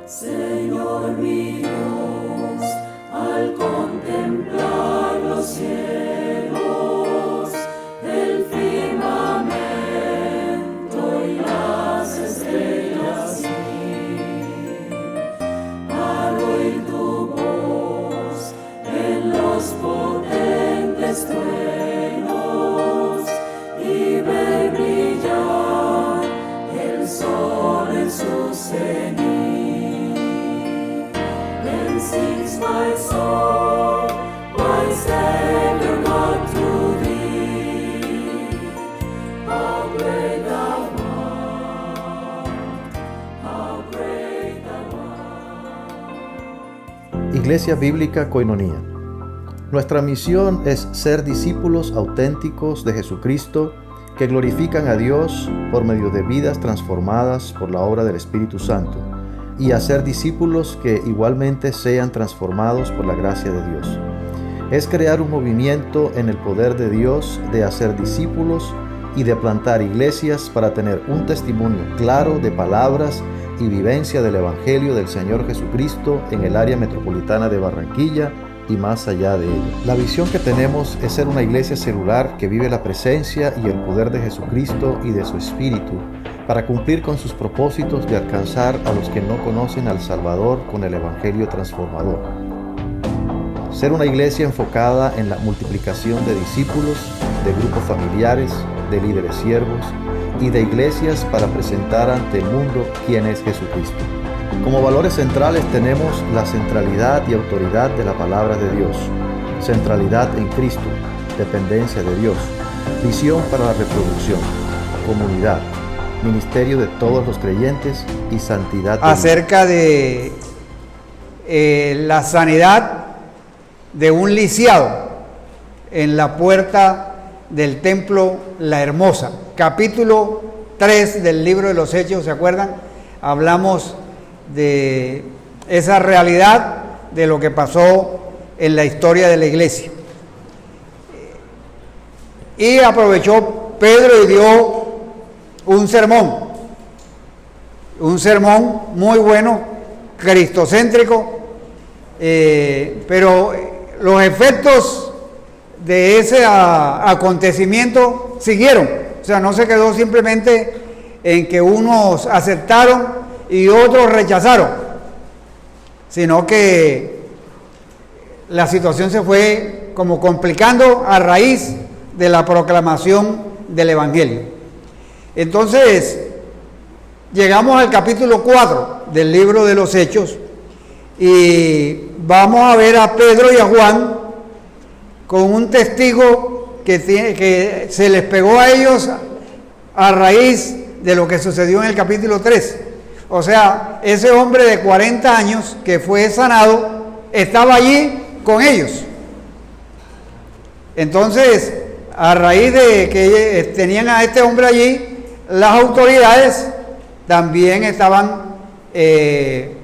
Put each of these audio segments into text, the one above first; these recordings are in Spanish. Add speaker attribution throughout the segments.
Speaker 1: Señor mi Dios, al contemplar los cielos, el firmamento y las estrellas, al oír tu voz en los potentes truenos y ver brillar el sol en su cenit. Sings my soul, my Savior God, to thee. How great thou art, how great thou art.
Speaker 2: Iglesia Bíblica Koinonía. Nuestra misión es ser discípulos auténticos de Jesucristo que glorifican a Dios por medio de vidas transformadas por la obra del Espíritu Santo, y hacer discípulos que igualmente sean transformados por la gracia de Dios. Es crear un movimiento en el poder de Dios de hacer discípulos y de plantar iglesias para tener un testimonio claro de palabras y vivencia del Evangelio del Señor Jesucristo en el área metropolitana de Barranquilla y más allá de ella. La visión que tenemos es ser una iglesia celular que vive la presencia y el poder de Jesucristo y de su Espíritu para cumplir con sus propósitos de alcanzar a los que no conocen al Salvador con el Evangelio transformador. Ser una iglesia enfocada en la multiplicación de discípulos, de grupos familiares, de líderes siervos y de iglesias para presentar ante el mundo quién es Jesucristo. Como valores centrales tenemos la centralidad y autoridad de la palabra de Dios, centralidad en Cristo, dependencia de Dios, visión para la reproducción, comunidad, ministerio de todos los creyentes y santidad.
Speaker 3: Acerca de la sanidad de un lisiado en la puerta del templo La Hermosa. Capítulo 3 del libro de los Hechos, ¿se acuerdan? Hablamos de esa realidad de lo que pasó en la historia de la iglesia. Y aprovechó Pedro y dio un sermón muy bueno, cristocéntrico, pero los efectos de ese acontecimiento siguieron. O sea, no se quedó simplemente en que unos aceptaron y otros rechazaron, sino que la situación se fue como complicando a raíz de la proclamación del Evangelio. Entonces, llegamos al capítulo 4 del libro de los Hechos y vamos a ver a Pedro y a Juan con un testigo que se les pegó a ellos a raíz de lo que sucedió en el capítulo 3. O sea, ese hombre de 40 años que fue sanado estaba allí con ellos. Entonces, a raíz de que tenían a este hombre allí, las autoridades también estaban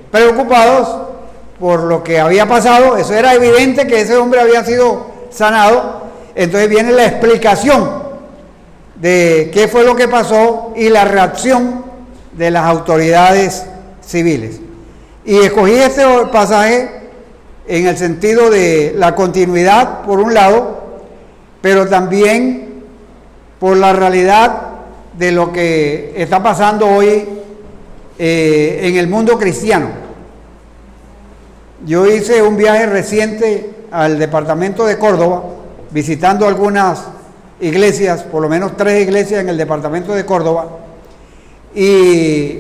Speaker 3: preocupados por lo que había pasado. Eso era evidente que ese hombre había sido sanado. Entonces viene la explicación de qué fue lo que pasó y la reacción de las autoridades civiles. Y escogí este pasaje en el sentido de la continuidad, por un lado, pero también por la realidad de lo que está pasando hoy en el mundo cristiano. Yo hice un viaje reciente al departamento de Córdoba, visitando algunas iglesias, por lo menos 3 iglesias en el departamento de Córdoba, y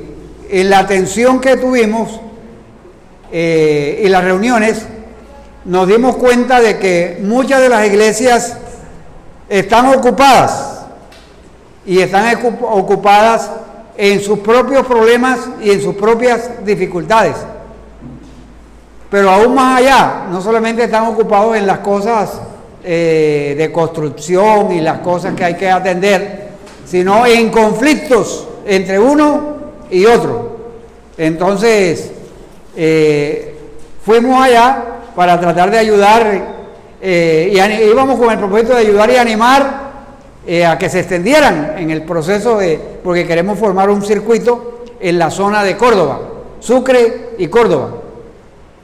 Speaker 3: en la atención que tuvimos y las reuniones, nos dimos cuenta de que muchas de las iglesias están ocupadas, y están ocupadas en sus propios problemas y en sus propias dificultades. Pero aún más allá, no solamente están ocupados en las cosas de construcción y las cosas que hay que atender, sino en conflictos entre uno y otro. Entonces, fuimos allá para tratar de ayudar, y íbamos con el propósito de ayudar y animar a que se extendieran en el proceso porque queremos formar un circuito en la zona de Córdoba, Sucre, y Córdoba.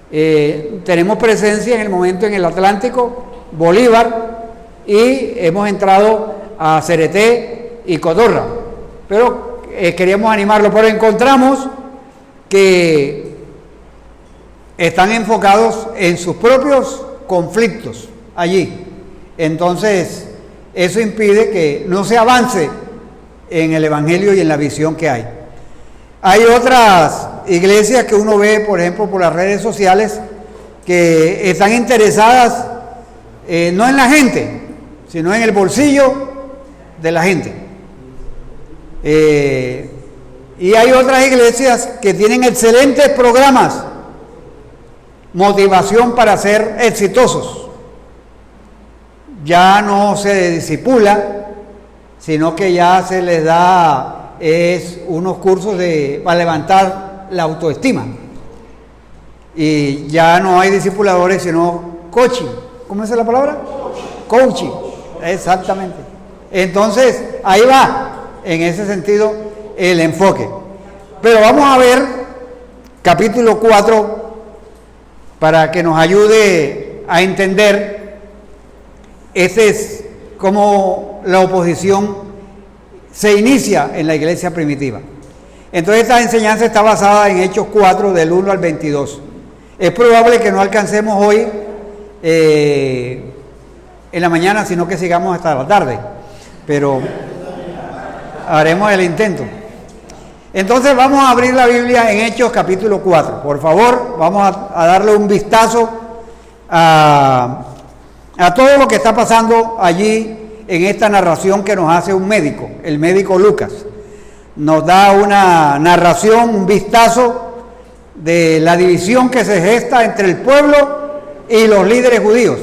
Speaker 3: Tenemos presencia en el momento en el Atlántico, Bolívar, y hemos entrado a Cereté y Cotorra. Pero queríamos animarlo, pero encontramos que están enfocados en sus propios conflictos allí. Entonces, eso impide que no se avance en el Evangelio y en la visión que hay. Hay otras iglesias que uno ve, por ejemplo, por las redes sociales, que están interesadas no en la gente, sino en el bolsillo de la gente. Y hay otras iglesias que tienen excelentes programas, motivación para ser exitosos. Ya no se discipula, sino que ya se les da unos cursos para levantar la autoestima. Y ya no hay discipuladores, sino coaching. ¿Cómo es la palabra? Coaching. Exactamente. Entonces, ahí va, en ese sentido, el enfoque. Pero vamos a ver capítulo 4 para que nos ayude a entender. Ese es como la oposición se inicia en la iglesia primitiva. Entonces esta enseñanza está basada en Hechos 4 del 1 al 22. Es probable que no alcancemos hoy en la mañana, sino que sigamos hasta la tarde, pero haremos el intento. Entonces vamos a abrir la Biblia en Hechos capítulo 4. Por favor, vamos a darle un vistazo a todo lo que está pasando allí en esta narración que nos hace un médico, el médico Lucas. Nos da una narración, un vistazo de la división que se gesta entre el pueblo y los líderes judíos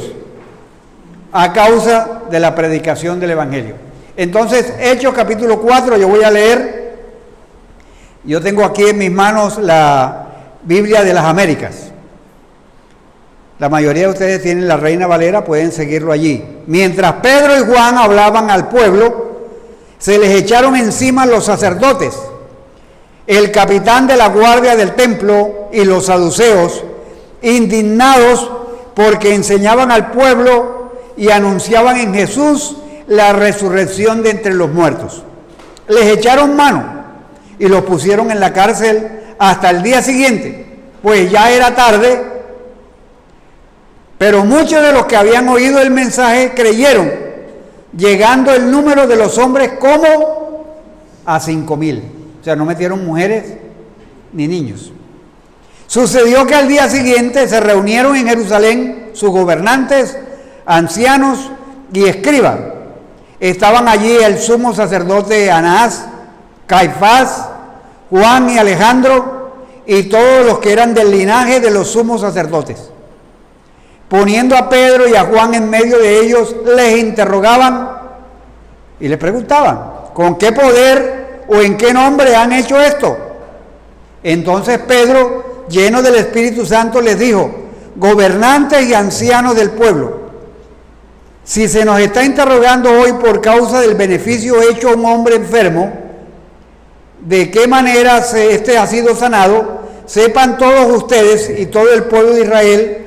Speaker 3: a causa de la predicación del Evangelio. Entonces, Hechos capítulo 4, yo voy a leer. Yo tengo aquí en mis manos la Biblia de las Américas. La mayoría de ustedes tienen la Reina Valera, pueden seguirlo allí. Mientras Pedro y Juan hablaban al pueblo, se les echaron encima los sacerdotes, el capitán de la guardia del templo y los saduceos, indignados porque enseñaban al pueblo y anunciaban en Jesús la resurrección de entre los muertos. Les echaron mano y los pusieron en la cárcel hasta el día siguiente, pues ya era tarde. Pero muchos de los que habían oído el mensaje creyeron, llegando el número de los hombres como a 5,000. O sea, no metieron mujeres ni niños. Sucedió que al día siguiente se reunieron en Jerusalén sus gobernantes, ancianos y escribas. Estaban allí el sumo sacerdote Anás, Caifás, Juan y Alejandro y todos los que eran del linaje de los sumos sacerdotes. Poniendo a Pedro y a Juan en medio de ellos, les interrogaban y les preguntaban, ¿con qué poder o en qué nombre han hecho esto? Entonces Pedro, lleno del Espíritu Santo, les dijo, gobernantes y ancianos del pueblo, si se nos está interrogando hoy por causa del beneficio hecho a un hombre enfermo, de qué manera este ha sido sanado, sepan todos ustedes y todo el pueblo de Israel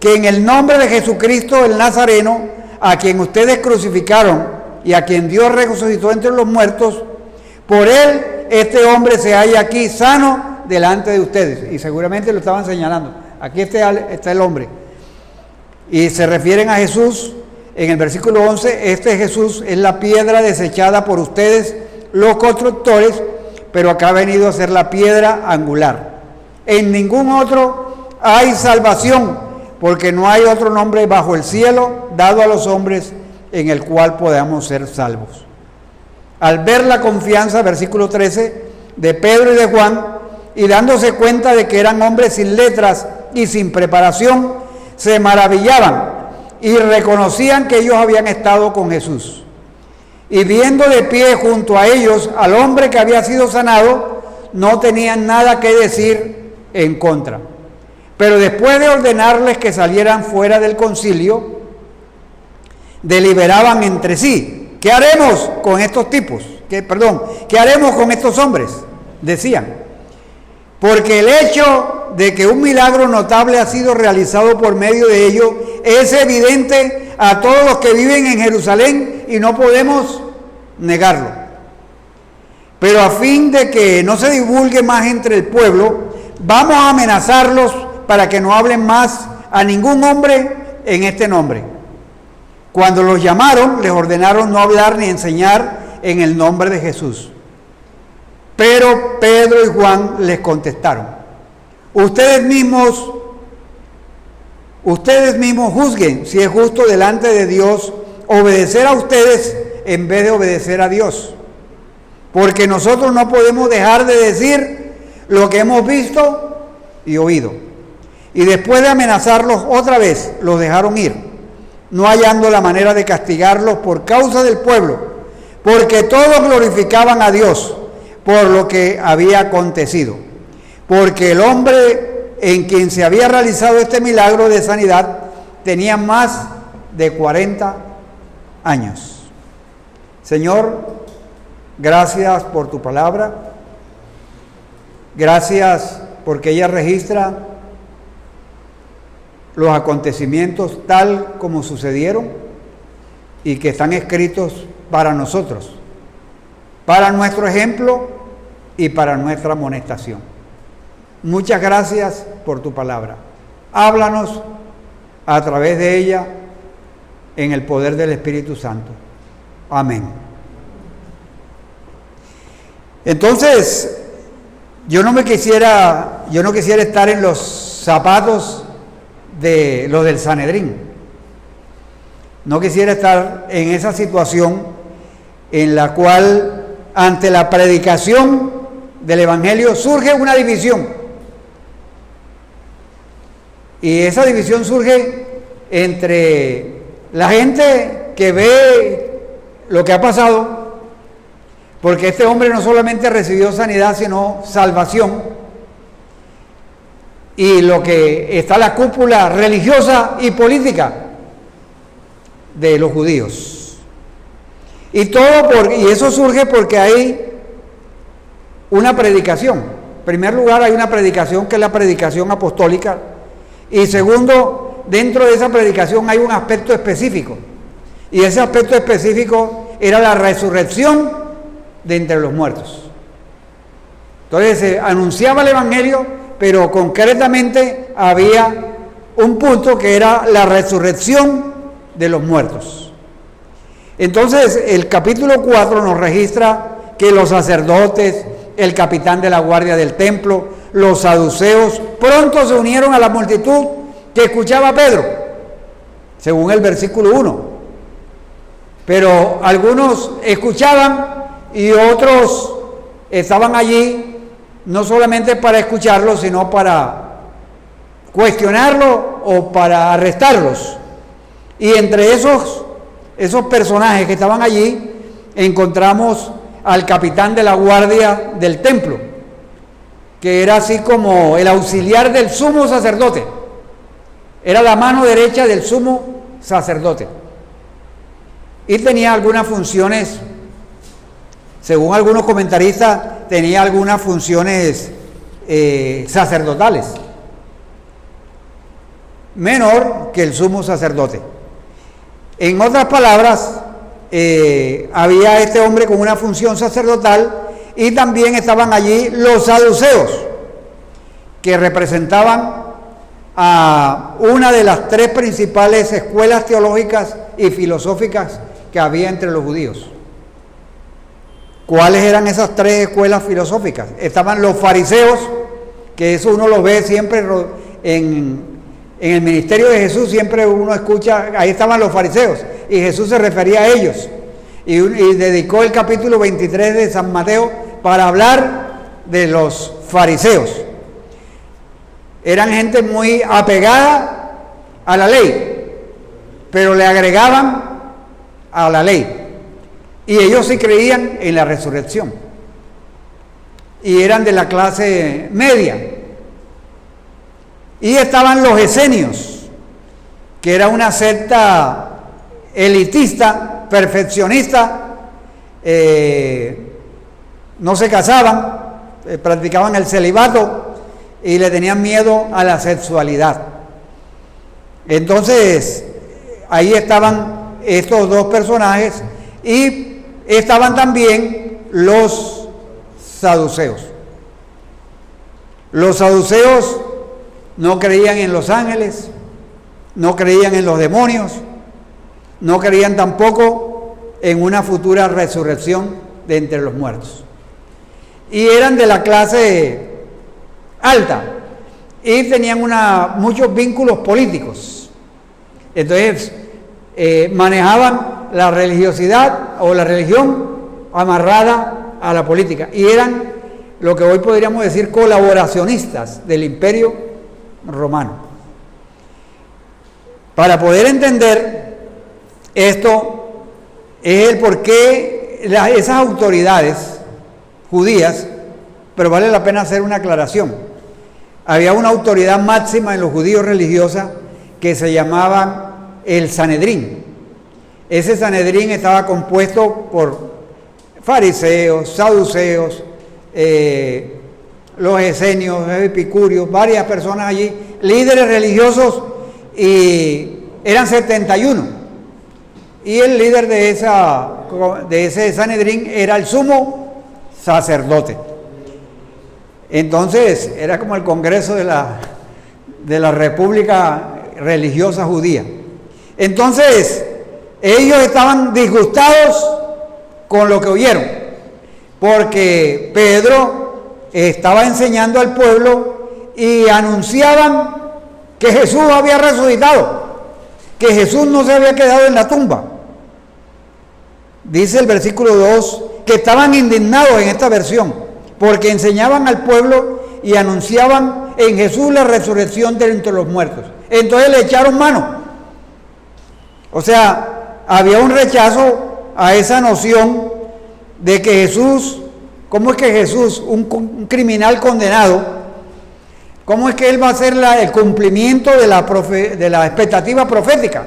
Speaker 3: que en el nombre de Jesucristo el Nazareno, a quien ustedes crucificaron y a quien Dios resucitó entre los muertos, por él este hombre se halla aquí sano delante de ustedes. Y seguramente lo estaban señalando. Aquí está el hombre. Y se refieren a Jesús en el versículo 11. Este Jesús es la piedra desechada por ustedes, los constructores, pero acá ha venido a ser la piedra angular. En ningún otro hay salvación, porque no hay otro nombre bajo el cielo dado a los hombres en el cual podamos ser salvos. Al ver la confianza, versículo 13, de Pedro y de Juan, y dándose cuenta de que eran hombres sin letras y sin preparación, se maravillaban y reconocían que ellos habían estado con Jesús. Y viendo de pie junto a ellos al hombre que había sido sanado, no tenían nada que decir en contra. Pero después de ordenarles que salieran fuera del concilio, deliberaban entre sí, ¿qué haremos con estos tipos? ¿Qué haremos con estos hombres? Decían, porque el hecho de que un milagro notable ha sido realizado por medio de ellos es evidente a todos los que viven en Jerusalén y no podemos negarlo. Pero a fin de que no se divulgue más entre el pueblo, vamos a amenazarlos para que no hablen más a ningún hombre en este nombre. Cuando los llamaron, les ordenaron no hablar ni enseñar en el nombre de Jesús. Pero Pedro y Juan les contestaron: ustedes mismos juzguen si es justo delante de Dios obedecer a ustedes en vez de obedecer a Dios. Porque nosotros no podemos dejar de decir lo que hemos visto y oído. Y después de amenazarlos otra vez, los dejaron ir, no hallando la manera de castigarlos por causa del pueblo, porque todos glorificaban a Dios por lo que había acontecido. Porque el hombre en quien se había realizado este milagro de sanidad tenía más de 40 años. Señor, gracias por tu palabra. Gracias porque ella registra los acontecimientos tal como sucedieron y que están escritos para nosotros, para nuestro ejemplo y para nuestra amonestación. Muchas gracias por tu palabra. Háblanos a través de ella en el poder del Espíritu Santo. Amén. Entonces, yo no quisiera estar en los zapatos de los del Sanedrín. No quisiera estar en esa situación en la cual ante la predicación del Evangelio surge una división. Y esa división surge entre la gente que ve lo que ha pasado, porque este hombre no solamente recibió sanidad, sino salvación, y lo que está la cúpula religiosa y política de los judíos. Y eso surge porque hay una predicación. En primer lugar, hay una predicación que es la predicación apostólica, y segundo, dentro de esa predicación hay un aspecto específico, y ese aspecto específico era la resurrección de entre los muertos. Entonces se anunciaba el Evangelio, pero concretamente había un punto que era la resurrección de los muertos. Entonces el capítulo 4 nos registra que los sacerdotes, el capitán de la guardia del templo, los saduceos, pronto se unieron a la multitud que escuchaba a Pedro, según el versículo 1. Pero algunos escuchaban y otros estaban allí no solamente para escucharlo, sino para cuestionarlo o para arrestarlos. Y entre esos personajes que estaban allí encontramos al capitán de la guardia del templo, que era así como el auxiliar del sumo sacerdote, era la mano derecha del sumo sacerdote, y tenía algunas funciones, según algunos comentaristas, tenía algunas funciones sacerdotales, menor que el sumo sacerdote. En otras palabras, había este hombre con una función sacerdotal, y también estaban allí los saduceos, que representaban a una de las tres principales escuelas teológicas y filosóficas que había entre los judíos. ¿Cuáles eran esas tres escuelas filosóficas? Estaban los fariseos, que eso uno lo ve siempre en el ministerio de Jesús, siempre uno escucha, ahí estaban los fariseos, y Jesús se refería a ellos, y dedicó el capítulo 23 de San Mateo para hablar de los fariseos. Eran gente muy apegada a la ley, pero le agregaban a la ley. Y ellos sí creían en la resurrección. Y eran de la clase media. Y estaban los esenios, que era una secta elitista, perfeccionista, no se casaban, practicaban el celibato, y le tenían miedo a la sexualidad. Entonces, ahí estaban estos dos personajes y estaban también los saduceos. Los saduceos no creían en los ángeles, no creían en los demonios, no creían tampoco en una futura resurrección de entre los muertos. Y eran de la clase alta y tenían muchos vínculos políticos. Entonces, manejaban la religiosidad o la religión amarrada a la política y eran lo que hoy podríamos decir colaboracionistas del Imperio Romano. Para poder entender esto es el por qué esas autoridades judías, pero vale la pena hacer una aclaración. Había una autoridad máxima en los judíos religiosa que se llamaba el Sanedrín. Ese Sanedrín estaba compuesto por fariseos, saduceos, los esenios, epicúreos, varias personas allí, líderes religiosos, y eran 71. Y el líder de ese Sanedrín era el sumo sacerdote. Entonces, era como el Congreso de la República Religiosa Judía. Entonces, ellos estaban disgustados con lo que oyeron, porque Pedro estaba enseñando al pueblo y anunciaban que Jesús había resucitado, que Jesús no se había quedado en la tumba. Dice el versículo 2 que estaban indignados en esta versión, porque enseñaban al pueblo y anunciaban en Jesús la resurrección de entre los muertos. Entonces le echaron mano. O sea, había un rechazo a esa noción de que Jesús, ¿cómo es que Jesús, un criminal condenado, cómo es que él va a hacer el cumplimiento de la expectativa profética?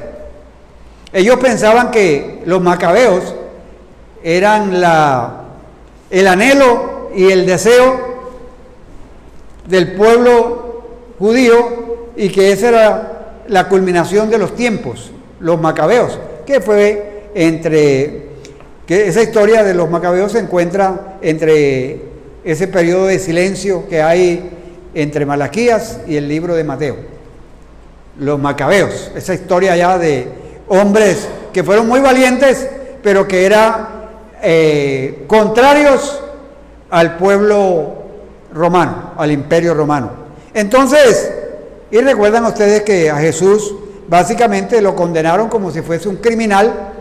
Speaker 3: Ellos pensaban que los macabeos eran el anhelo y el deseo del pueblo judío y que esa era la culminación de los tiempos, los macabeos, que fue que esa historia de los macabeos se encuentra entre ese periodo de silencio que hay entre Malaquías y el libro de Mateo. Los macabeos, esa historia ya de hombres que fueron muy valientes, pero que eran contrarios al pueblo romano, al imperio romano. Entonces, y recuerdan ustedes que a Jesús básicamente lo condenaron como si fuese un criminal,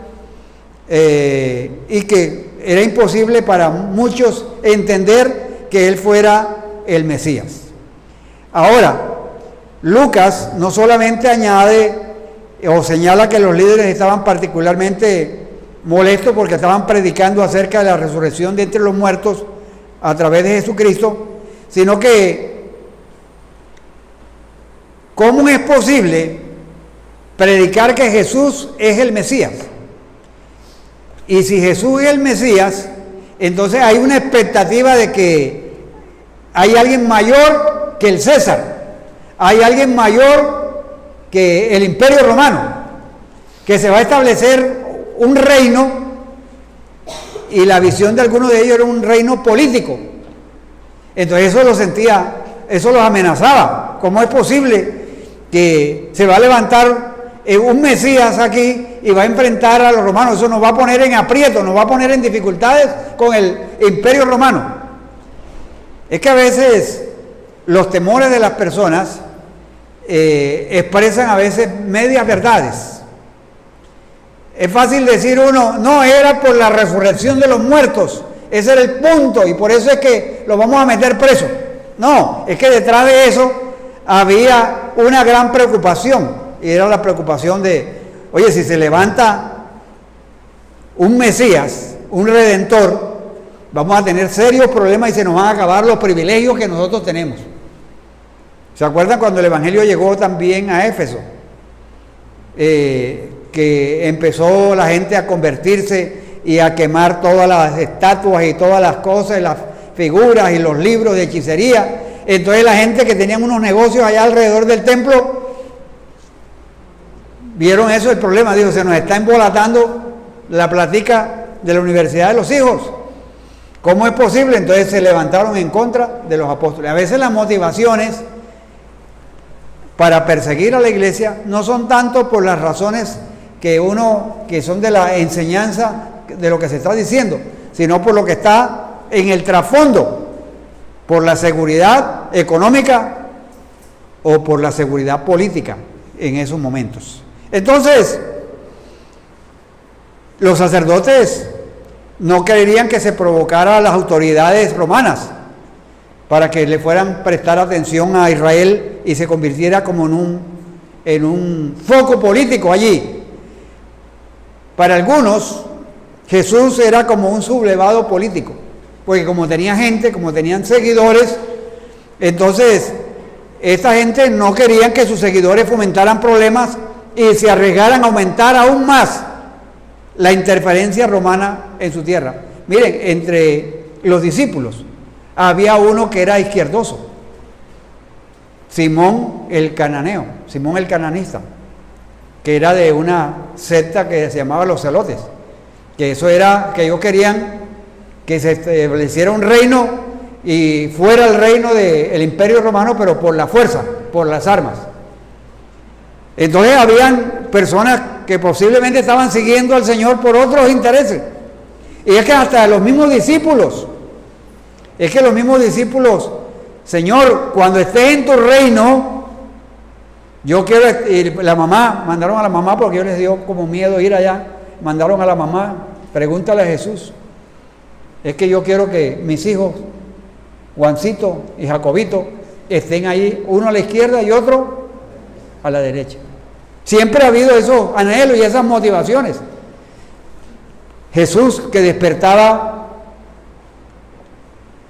Speaker 3: y que era imposible para muchos entender que él fuera el Mesías. Ahora, Lucas no solamente añade o señala que los líderes estaban particularmente molestos porque estaban predicando acerca de la resurrección de entre los muertos a través de Jesucristo, sino que ¿cómo es posible predicar que Jesús es el Mesías? Y si Jesús es el Mesías, entonces hay una expectativa de que hay alguien mayor que el César, hay alguien mayor que el Imperio Romano, que se va a establecer un reino, y la visión de algunos de ellos era un reino político. Entonces eso los amenazaba. ¿Cómo es posible que se va a levantar un Mesías aquí y va a enfrentar a los romanos? Eso nos va a poner en aprieto, nos va a poner en dificultades con el Imperio Romano. Es que a veces los temores de las personas expresan a veces medias verdades. Es fácil decir uno, no, era por la resurrección de los muertos, ese era el punto y por eso es que lo vamos a meter preso. No, es que detrás de eso había una gran preocupación, y era la preocupación de, oye, si se levanta un Mesías, un Redentor, vamos a tener serios problemas y se nos van a acabar los privilegios que nosotros tenemos. ¿Se acuerdan cuando el Evangelio llegó también a Éfeso? Que empezó la gente a convertirse y a quemar todas las estatuas y todas las cosas, las figuras y los libros de hechicería, Entonces la gente que tenían unos negocios allá alrededor del templo, vieron eso, el problema, dijo, se nos está embolatando la platica de la universidad de los hijos. ¿Cómo es posible? Entonces se levantaron en contra de los apóstoles. A veces las motivaciones para perseguir a la iglesia no son tanto por las razones que son de la enseñanza de lo que se está diciendo, sino por lo que está en el trasfondo, por la seguridad económica o por la seguridad política en esos momentos. Entonces, los sacerdotes no querían que se provocara a las autoridades romanas para que le fueran a prestar atención a Israel y se convirtiera como en un foco político allí. Para algunos, Jesús era como un sublevado político, porque como tenía gente, como tenían seguidores, entonces esta gente no querían que sus seguidores fomentaran problemas y se arriesgaran a aumentar aún más la interferencia romana en su tierra. Miren, entre los discípulos había uno que era izquierdoso, Simón el cananeo, Simón el cananista, que era de una secta que se llamaba los celotes, que eso era, que ellos querían que se estableciera un reino y fuera el reino del imperio romano, pero por la fuerza, por las armas. Entonces habían personas que posiblemente estaban siguiendo al Señor por otros intereses. Y es que hasta los mismos discípulos, Señor, cuando estés en tu reino, yo quiero, y la mamá, mandaron a la mamá porque yo les dio como miedo ir allá, mandaron a la mamá, pregúntale a Jesús, es que yo quiero que mis hijos, Juancito y Jacobito, estén ahí, uno a la izquierda y otro a la derecha. Siempre ha habido esos anhelos y esas motivaciones. Jesús, que despertaba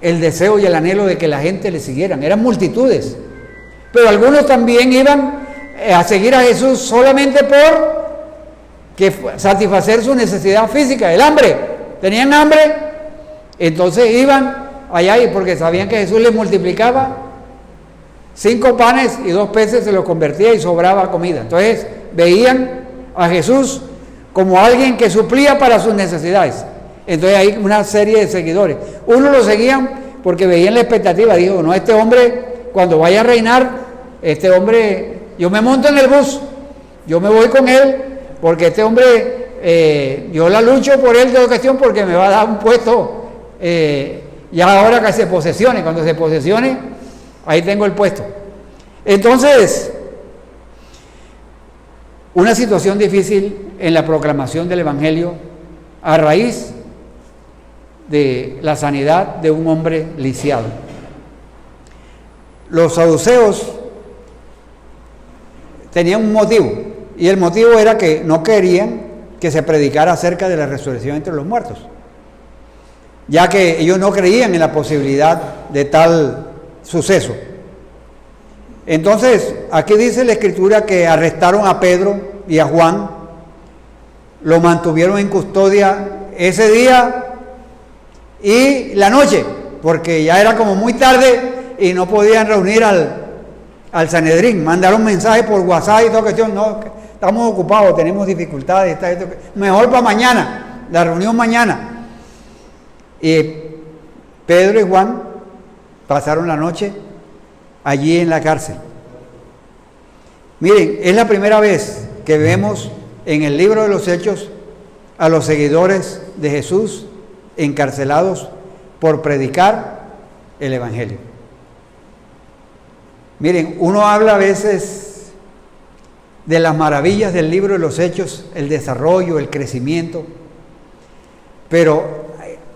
Speaker 3: el deseo y el anhelo de que la gente le siguieran, eran multitudes, pero algunos también iban a seguir a Jesús solamente por satisfacer su necesidad física, el hambre. Tenían hambre, entonces iban allá y porque sabían que Jesús les multiplicaba 5 panes y 2 peces, se los convertía y sobraba comida. Entonces veían a Jesús como alguien que suplía para sus necesidades. Entonces hay una serie de seguidores. Unos lo seguían porque veían la expectativa, dijo, no, este hombre cuando vaya a reinar, este hombre, yo me monto en el bus, yo me voy con él, porque este hombre, yo la lucho por él de ocasión porque me va a dar un puesto, ya ahora que se posesione, cuando se posesione, ahí tengo el puesto. Entonces, una situación difícil en la proclamación del Evangelio a raíz de la sanidad de un hombre lisiado. Los saduceos tenían un motivo, y el motivo era que no querían que se predicara acerca de la resurrección entre los muertos, ya que ellos no creían en la posibilidad de tal suceso. Entonces, aquí dice la Escritura que arrestaron a Pedro y a Juan, lo mantuvieron en custodia ese día y la noche, porque ya era como muy tarde y no podían reunir al Sanedrín. Mandaron mensajes por WhatsApp y toda cuestión, no, estamos ocupados, tenemos dificultades, mejor para mañana, la reunión mañana. Y Pedro y Juan pasaron la noche allí en la cárcel. Miren, es la primera vez que vemos en el libro de los Hechos a los seguidores de Jesús encarcelados por predicar el Evangelio. Miren, uno habla a veces de las maravillas del libro de los Hechos, el desarrollo, el crecimiento, pero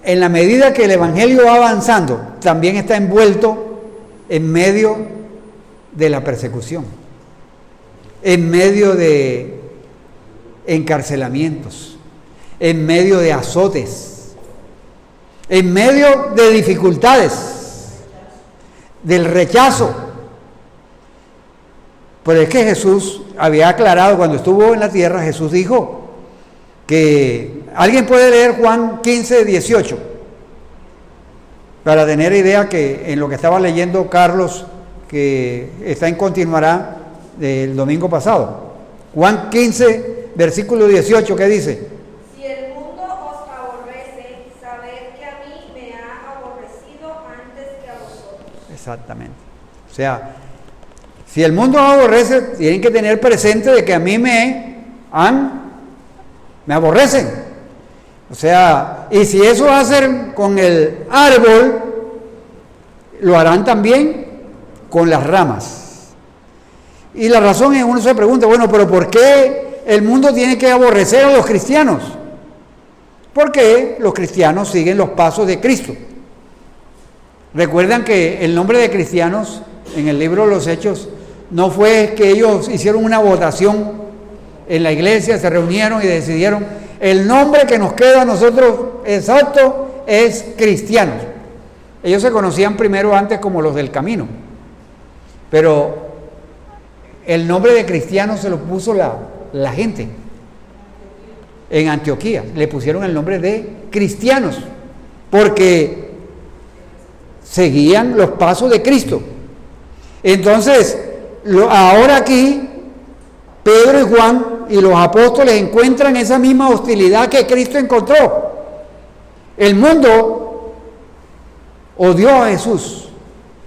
Speaker 3: en la medida que el Evangelio va avanzando, también está envuelto en medio de la persecución, en medio de encarcelamientos, en medio de azotes, en medio de dificultades, del rechazo. Pero es que Jesús había aclarado cuando estuvo en la tierra, Jesús dijo que, alguien puede leer Juan 15, 18. para tener idea que en lo que estaba leyendo Carlos, que está en continuará del domingo pasado. Juan 15, versículo 18, ¿qué dice?
Speaker 4: Si el mundo os aborrece, sabed que a mí me ha aborrecido antes que a vosotros.
Speaker 3: Exactamente. O sea, si el mundo os aborrece, tienen que tener presente de que a mí me aborrecen. O sea, y si eso hacen con el árbol, lo harán también con las ramas. Y la razón es, uno se pregunta, bueno, pero ¿por qué el mundo tiene que aborrecer a los cristianos? Porque los cristianos siguen los pasos de Cristo. Recuerdan que el nombre de cristianos en el libro de los Hechos no fue que ellos hicieron una votación en la iglesia, se reunieron y decidieron, el nombre que nos queda a nosotros exacto es cristianos. Ellos se conocían primero antes como los del camino, pero el nombre de cristianos se lo puso la gente en Antioquía, le pusieron el nombre de cristianos, porque seguían los pasos de Cristo. Entonces, ahora aquí, Pedro y Juan y los apóstoles encuentran esa misma hostilidad que Cristo encontró. El mundo odió a Jesús,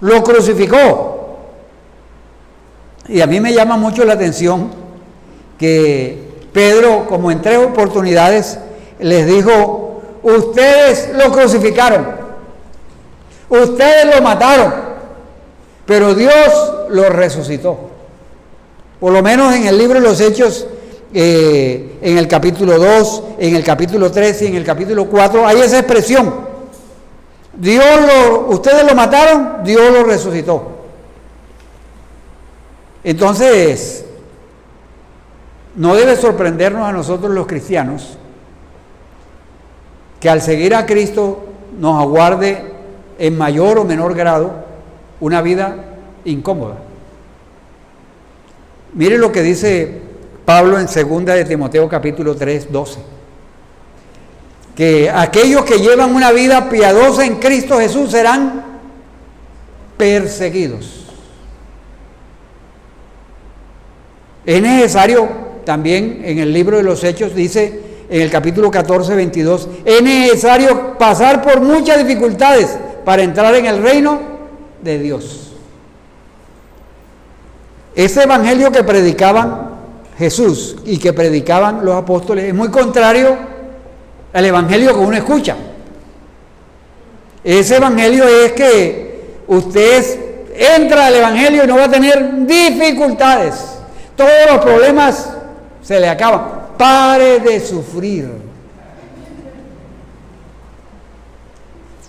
Speaker 3: lo crucificó. Y a mí me llama mucho la atención que Pedro, como en 3 oportunidades, les dijo, ustedes lo crucificaron, ustedes lo mataron, pero Dios lo resucitó. Por lo menos en el libro de los Hechos, en el capítulo 2, en el capítulo 3 y en el capítulo 4, hay esa expresión. Ustedes lo mataron, Dios lo resucitó. Entonces, no debe sorprendernos a nosotros los cristianos que al seguir a Cristo nos aguarde en mayor o menor grado una vida incómoda. Mire lo que dice Pablo en 2 de Timoteo capítulo 3, 12. Que aquellos que llevan una vida piadosa en Cristo Jesús serán perseguidos. Es necesario, también en el libro de los Hechos dice, en el capítulo 14, 22, es necesario pasar por muchas dificultades para entrar en el reino de Dios. Ese evangelio que predicaban Jesús y que predicaban los apóstoles es muy contrario al evangelio que uno escucha. Ese evangelio es que usted entra al evangelio y no va a tener dificultades. Todos los problemas se le acaban. Pare de sufrir.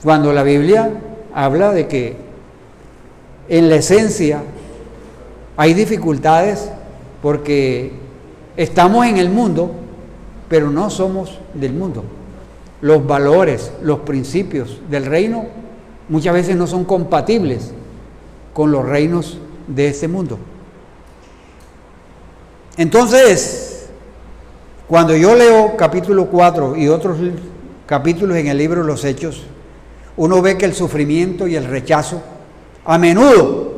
Speaker 3: Cuando la Biblia habla de que en la esencia hay dificultades porque estamos en el mundo, pero no somos del mundo. Los valores, los principios del reino muchas veces no son compatibles con los reinos de este mundo. Entonces, cuando yo leo capítulo 4 y otros capítulos en el libro de los Hechos, uno ve que el sufrimiento y el rechazo a menudo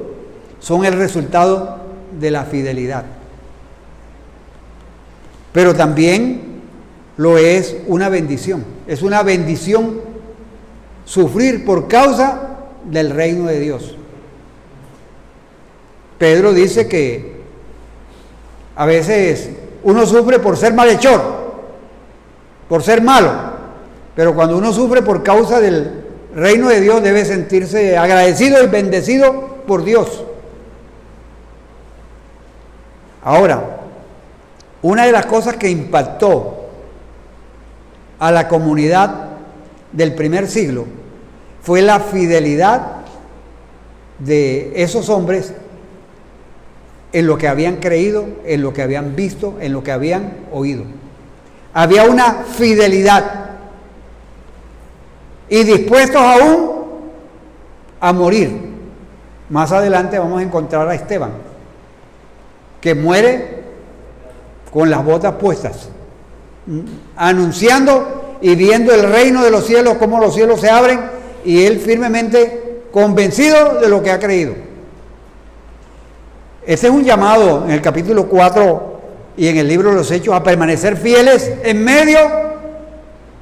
Speaker 3: son el resultado de la fidelidad. Pero también lo es una bendición. Es una bendición sufrir por causa del reino de Dios. Pedro dice que a veces uno sufre por ser malhechor, por ser malo, pero cuando uno sufre por causa del reino de Dios debe sentirse agradecido y bendecido por Dios. Ahora, una de las cosas que impactó a la comunidad del primer siglo fue la fidelidad de esos hombres en lo que habían creído, en lo que habían visto, en lo que habían oído. Había una fidelidad y dispuestos aún a morir. Más adelante vamos a encontrar a Esteban, que muere con las botas puestas, anunciando y viendo el reino de los cielos, cómo los cielos se abren y él firmemente convencido de lo que ha creído. Ese es un llamado en el capítulo 4 y en el libro de los Hechos a permanecer fieles en medio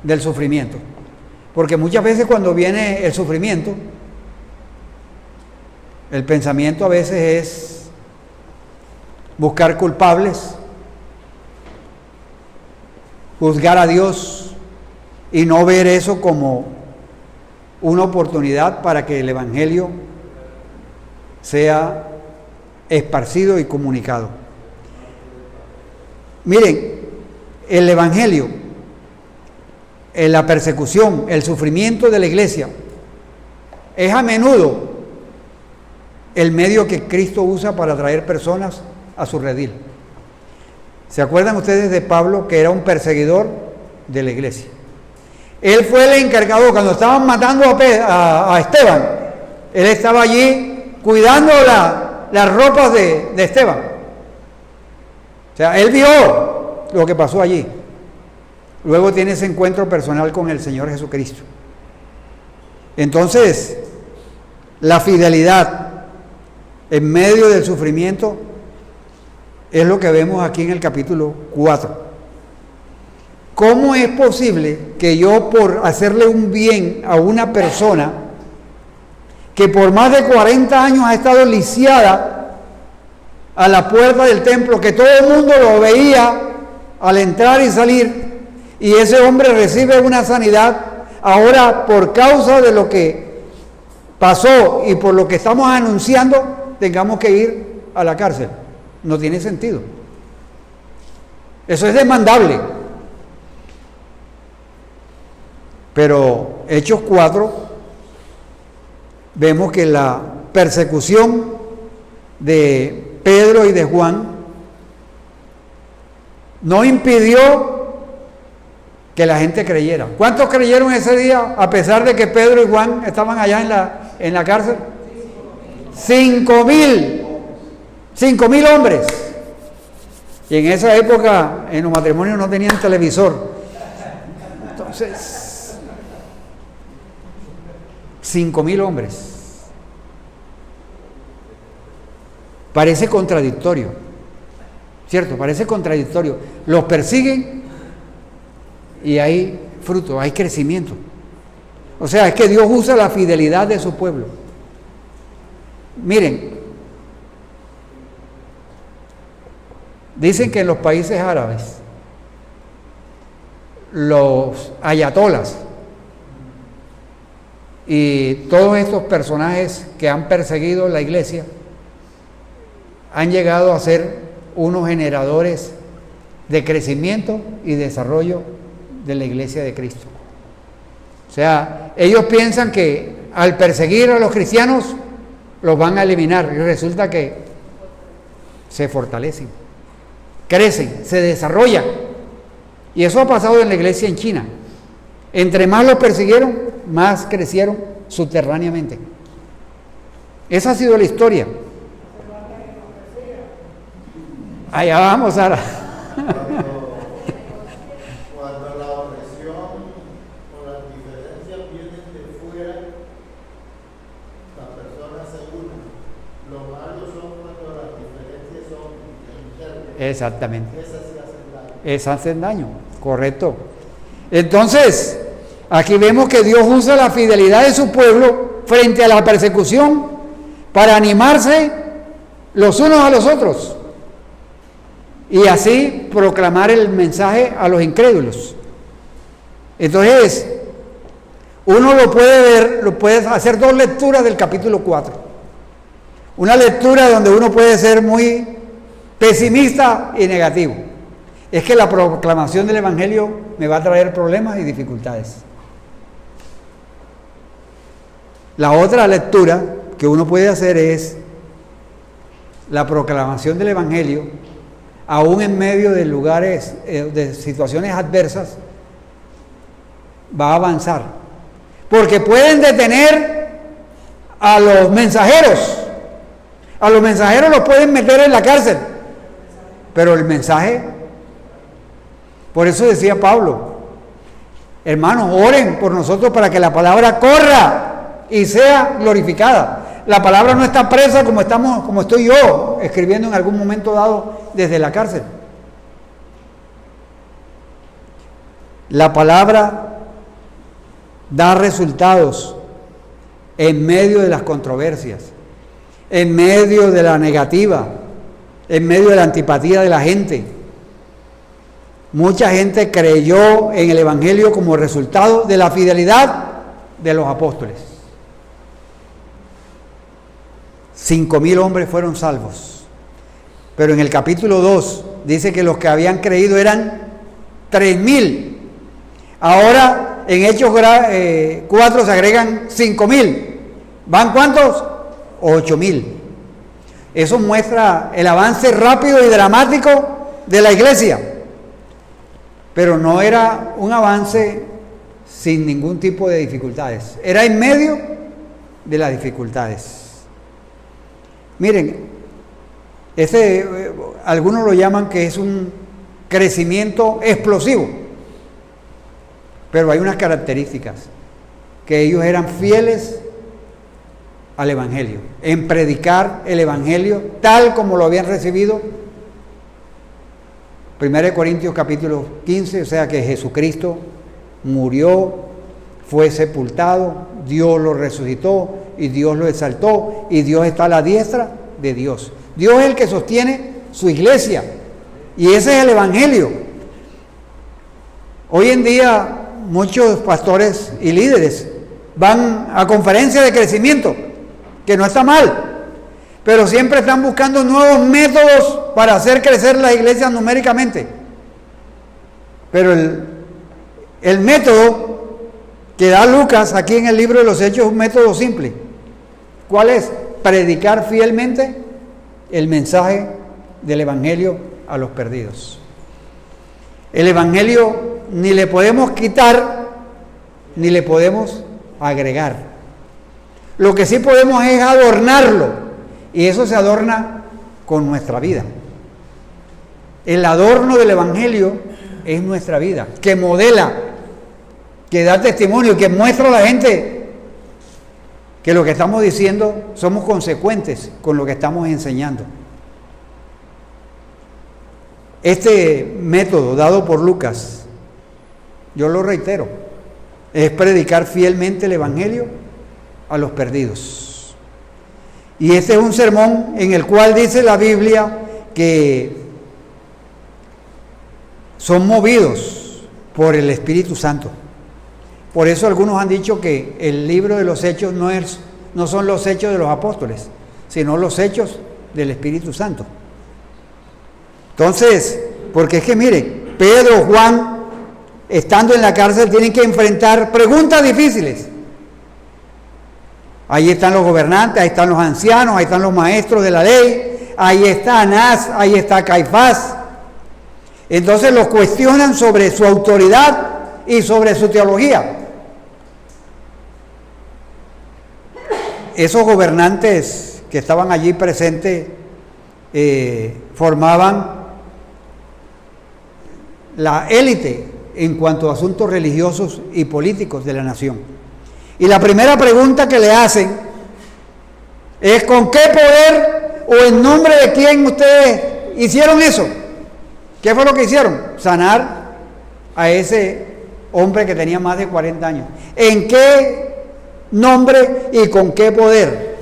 Speaker 3: del sufrimiento. Porque muchas veces cuando viene el sufrimiento, el pensamiento a veces es buscar culpables, juzgar a Dios y no ver eso como una oportunidad para que el Evangelio sea esparcido y comunicado. Miren, el Evangelio, la persecución, el sufrimiento de la iglesia es a menudo el medio que Cristo usa para atraer personas a su redil. ¿Se acuerdan ustedes de Pablo, que era un perseguidor de la iglesia? Él fue el encargado, cuando estaban matando a Esteban, él estaba allí cuidando las ropas de Esteban. O sea, él vio lo que pasó allí. Luego tiene ese encuentro personal con el Señor Jesucristo. Entonces, la fidelidad en medio del sufrimiento es lo que vemos aquí en el capítulo 4. ¿Cómo es posible que yo, por hacerle un bien a una persona que por más de 40 años ha estado lisiada a la puerta del templo, que todo el mundo lo veía al entrar y salir, y ese hombre recibe una sanidad, ahora por causa de lo que pasó y por lo que estamos anunciando, tengamos que ir a la cárcel? No tiene sentido. Eso es demandable. Pero Hechos 4, vemos que la persecución de Pedro y de Juan no impidió que la gente creyera. ¿Cuántos creyeron ese día a pesar de que Pedro y Juan estaban allá en la cárcel? 5,000 hombres. Y en esa época en los matrimonios no tenían televisor. Entonces, 5,000 hombres. Parece contradictorio, ¿cierto? Parece contradictorio. Los persiguen y hay fruto, hay crecimiento. O sea, es que Dios usa la fidelidad de su pueblo. Miren, dicen que en los países árabes, los ayatolas y todos estos personajes que han perseguido la iglesia han llegado a ser unos generadores de crecimiento y desarrollo de la iglesia de Cristo. O sea, ellos piensan que al perseguir a los cristianos los van a eliminar, y resulta que se fortalecen, crecen, se desarrollan. Y eso ha pasado en la iglesia en China. Entre más los persiguieron, más crecieron subterráneamente. Esa ha sido la historia. Allá vamos, Sara.
Speaker 5: Cuando la opresión o las diferencias vienen de fuera, las personas se unen. Lo malo son cuando las diferencias son internas.
Speaker 3: Exactamente.
Speaker 5: Esas sí hacen daño.
Speaker 3: Esas hacen daño, correcto. Entonces, aquí vemos que Dios usa la fidelidad de su pueblo frente a la persecución para animarse los unos a los otros y así proclamar el mensaje a los incrédulos. Entonces, uno lo puede ver, lo puede hacer dos lecturas del capítulo 4. Una lectura donde uno puede ser muy pesimista y negativo. Es que la proclamación del Evangelio me va a traer problemas y dificultades. La otra lectura que uno puede hacer es la proclamación del Evangelio aún en medio de lugares, de situaciones adversas, va a avanzar. Porque pueden detener a los mensajeros. A los mensajeros los pueden meter en la cárcel. Pero el mensaje, por eso decía Pablo, hermanos, oren por nosotros para que la palabra corra y sea glorificada. La palabra no está presa como estoy yo escribiendo en algún momento dado desde la cárcel. La palabra da resultados en medio de las controversias, en medio de la negativa, en medio de la antipatía de la gente. Mucha gente creyó en el Evangelio como resultado de la fidelidad de los apóstoles. 5,000 hombres fueron salvos. Pero en el capítulo 2 dice que los que habían creído eran 3,000. Ahora en Hechos 4 se agregan 5,000. ¿Van cuántos? 8,000. Eso muestra el avance rápido y dramático de la iglesia. Pero no era un avance sin ningún tipo de dificultades. Era en medio de las dificultades. Miren, algunos lo llaman que es un crecimiento explosivo. Pero hay unas características, que ellos eran fieles al Evangelio, en predicar el Evangelio tal como lo habían recibido. 1 Corintios capítulo 15, o sea que Jesucristo murió, fue sepultado, Dios lo resucitó y Dios lo exaltó y Dios está a la diestra de Dios. Dios es el que sostiene su iglesia y ese es el Evangelio. Hoy en día muchos pastores y líderes van a conferencias de crecimiento, que no está mal, pero siempre están buscando nuevos métodos para hacer crecer las iglesias numéricamente. Pero el método que da Lucas aquí en el libro de los Hechos es un método simple. ¿Cuál es? Predicar fielmente el mensaje del Evangelio a los perdidos. El Evangelio ni le podemos quitar ni le podemos agregar. Lo que sí podemos es adornarlo, y eso se adorna con nuestra vida. El adorno del Evangelio es nuestra vida, que modela, que da testimonio, que muestra a la gente que lo que estamos diciendo somos consecuentes con lo que estamos enseñando. Este método dado por Lucas, yo lo reitero, es predicar fielmente el Evangelio a los perdidos. Y este es un sermón en el cual dice la Biblia que son movidos por el Espíritu Santo. Por eso algunos han dicho que el libro de los Hechos no son los hechos de los apóstoles, sino los hechos del Espíritu Santo. Entonces, porque es que miren, Pedro, Juan, estando en la cárcel, tienen que enfrentar preguntas difíciles. Ahí están los gobernantes, ahí están los ancianos, ahí están los maestros de la ley, ahí está Anás, ahí está Caifás. Entonces los cuestionan sobre su autoridad y sobre su teología. Esos gobernantes que estaban allí presentes formaban la élite en cuanto a asuntos religiosos y políticos de la nación. Y la primera pregunta que le hacen es: ¿con qué poder o en nombre de quién ustedes hicieron eso? ¿Qué fue lo que hicieron? Sanar a ese hombre que tenía más de 40 años. ¿En qué nombre y con qué poder?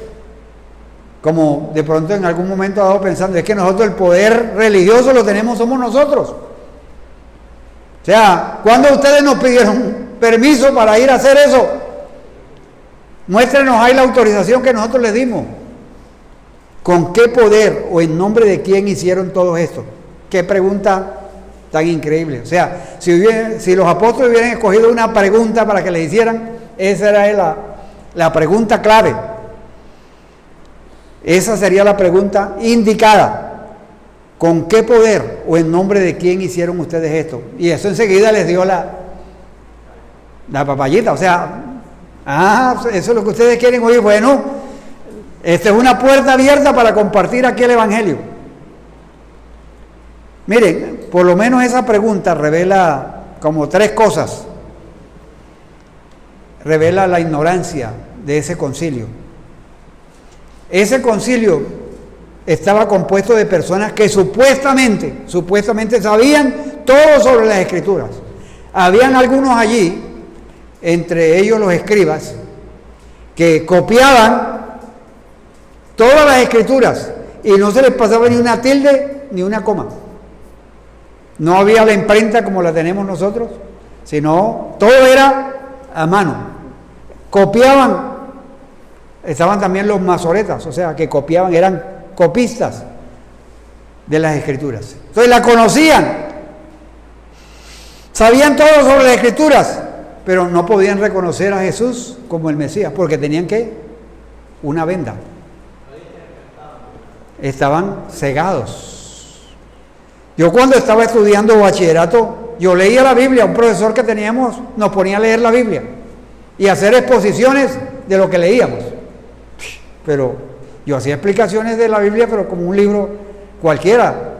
Speaker 3: Como de pronto en algún momento he dado pensando, es que nosotros el poder religioso lo tenemos, somos nosotros. O sea, ¿cuándo ustedes nos pidieron permiso para ir a hacer eso? Muéstrenos ahí la autorización que nosotros les dimos. ¿Con qué poder o en nombre de quién hicieron todo esto? Qué pregunta tan increíble. O sea, si los apóstoles hubieran escogido una pregunta para que le hicieran, esa era la pregunta clave. Esa sería la pregunta indicada. ¿Con qué poder o en nombre de quién hicieron ustedes esto? Y eso enseguida les dio la papayita. O sea, eso es lo que ustedes quieren oír. Bueno, esta es una puerta abierta para compartir aquí el Evangelio. Miren, por lo menos esa pregunta revela como 3 cosas. Revela la ignorancia de ese concilio. Ese concilio estaba compuesto de personas que supuestamente sabían todo sobre las Escrituras. Habían algunos allí, entre ellos los escribas, que copiaban todas las Escrituras y no se les pasaba ni una tilde ni una coma. No había la imprenta como la tenemos nosotros, sino todo era a mano. Copiaban. Estaban también los masoretas, o sea, que copiaban, eran copistas de las Escrituras. Entonces la conocían, sabían todo sobre las Escrituras, pero no podían reconocer a Jesús como el Mesías, porque tenían una venda. Estaban cegados. Yo cuando estaba estudiando bachillerato, yo leía la Biblia, un profesor que teníamos nos ponía a leer la Biblia y hacer exposiciones de lo que leíamos. Pero yo hacía explicaciones de la Biblia, pero como un libro cualquiera.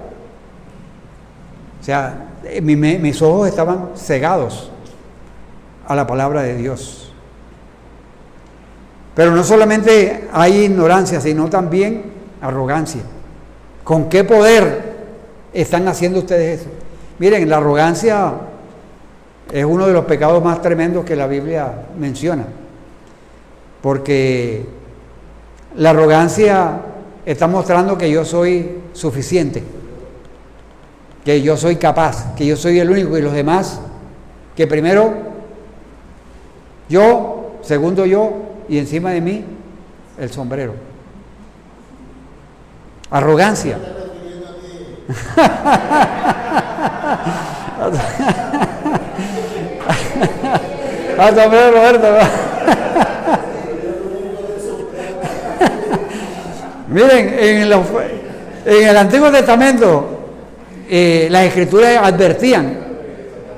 Speaker 3: O sea, mis ojos estaban cegados a la palabra de Dios. Pero no solamente hay ignorancia, sino también arrogancia. ¿Con qué poder están haciendo ustedes eso? Miren, la arrogancia es uno de los pecados más tremendos que la Biblia menciona. Porque la arrogancia está mostrando que yo soy suficiente, que yo soy capaz, que yo soy el único y los demás, que primero yo, segundo yo y encima de mí el sombrero. Arrogancia. Al sombrero, Roberto. Miren, en el Antiguo Testamento las Escrituras advertían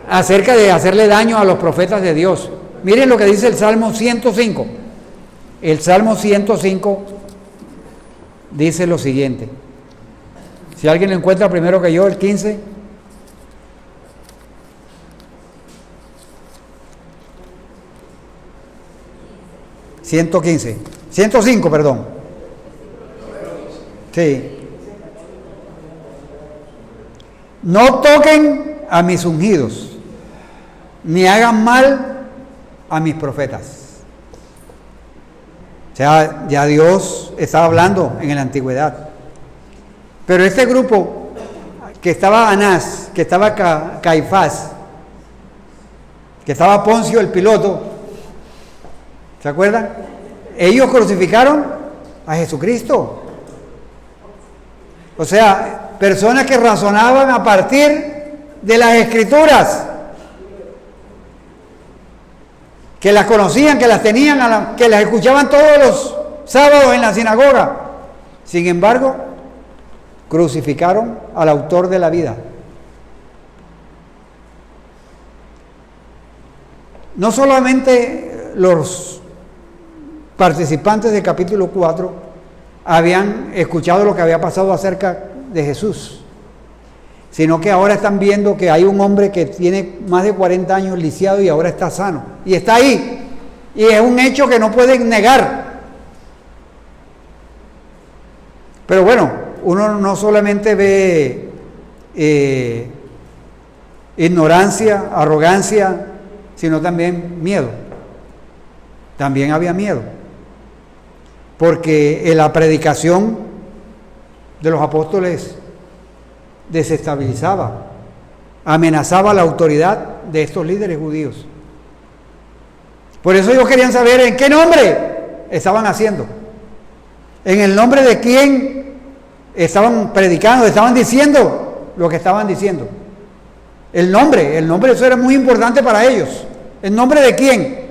Speaker 3: acerca de hacerle daño a los profetas de Dios. Miren lo que dice el Salmo 105. El Salmo 105 dice lo siguiente. Si alguien lo encuentra primero que yo, el 15. ...115... 105, perdón. Sí. No toquen a mis ungidos, ni hagan mal a mis profetas. O sea, ya Dios estaba hablando en la antigüedad. Pero este grupo, que estaba Anás, que estaba Caifás, que estaba Poncio el piloto, ¿se acuerdan? Ellos crucificaron a Jesucristo. O sea, personas que razonaban a partir de las Escrituras, que las conocían, que las tenían, que las escuchaban todos los sábados en la sinagoga. Sin embargo, crucificaron al autor de la vida. No solamente los participantes del capítulo 4 habían escuchado lo que había pasado acerca de Jesús, sino que ahora están viendo que hay un hombre que tiene más de 40 años lisiado y ahora está sano, y está ahí, y es un hecho que no pueden negar. Pero bueno, uno no solamente ve ignorancia, arrogancia, sino también miedo. También había miedo. Porque la predicación de los apóstoles desestabilizaba, amenazaba la autoridad de estos líderes judíos. Por eso ellos querían saber en qué nombre estaban haciendo, en el nombre de quién estaban predicando, estaban diciendo lo que estaban diciendo. El nombre, eso era muy importante para ellos. ¿En nombre de quién?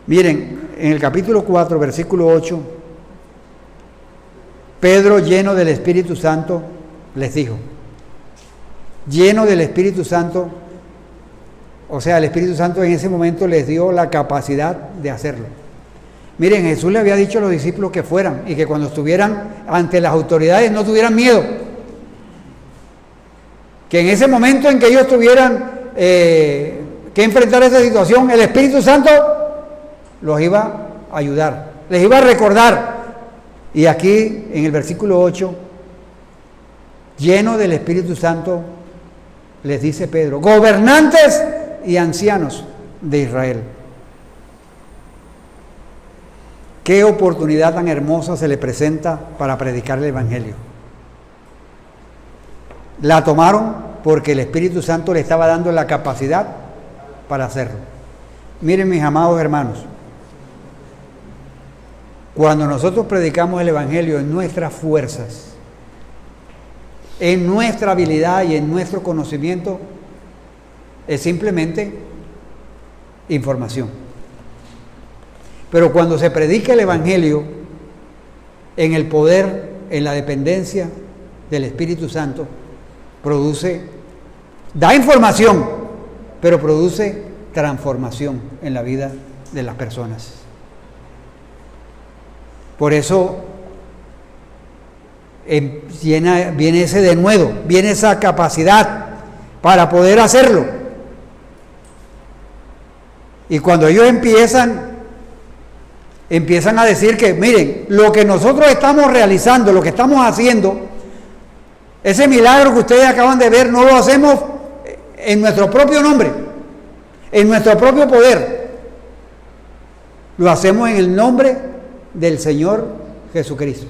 Speaker 3: Miren, en el capítulo 4, versículo 8, Pedro, lleno del Espíritu Santo, les dijo, lleno del Espíritu Santo, o sea, el Espíritu Santo en ese momento les dio la capacidad de hacerlo. Miren, Jesús le había dicho a los discípulos que fueran y que cuando estuvieran ante las autoridades no tuvieran miedo. Que en ese momento en que ellos estuvieran que enfrentar esa situación, el Espíritu Santo los iba a ayudar, les iba a recordar. Y aquí en el versículo 8, lleno del Espíritu Santo, les dice Pedro, gobernantes y ancianos de Israel. Qué oportunidad tan hermosa se le presenta para predicar el Evangelio. La tomaron porque el Espíritu Santo le estaba dando la capacidad para hacerlo. Miren, mis amados hermanos, cuando nosotros predicamos el Evangelio en nuestras fuerzas, en nuestra habilidad y en nuestro conocimiento, es simplemente información. Pero cuando se predica el Evangelio en el poder, en la dependencia del Espíritu Santo, da información, pero produce transformación en la vida de las personas. Por eso viene ese denuedo, viene esa capacidad para poder hacerlo. Y cuando ellos empiezan a decir que, miren, lo que nosotros estamos realizando, lo que estamos haciendo, ese milagro que ustedes acaban de ver, no lo hacemos en nuestro propio nombre, en nuestro propio poder. Lo hacemos en el nombre del Señor Jesucristo.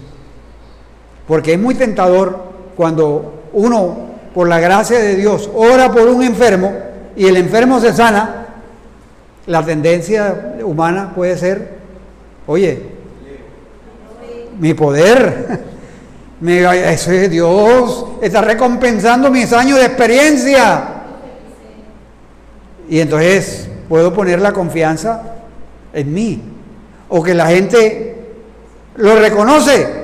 Speaker 3: Porque es muy tentador cuando uno, por la gracia de Dios, ora por un enfermo y el enfermo se sana. La tendencia humana puede ser, oye, mi poder, eso es Dios, está recompensando mis años de experiencia. Y entonces puedo poner la confianza en mí, o que la gente lo reconoce.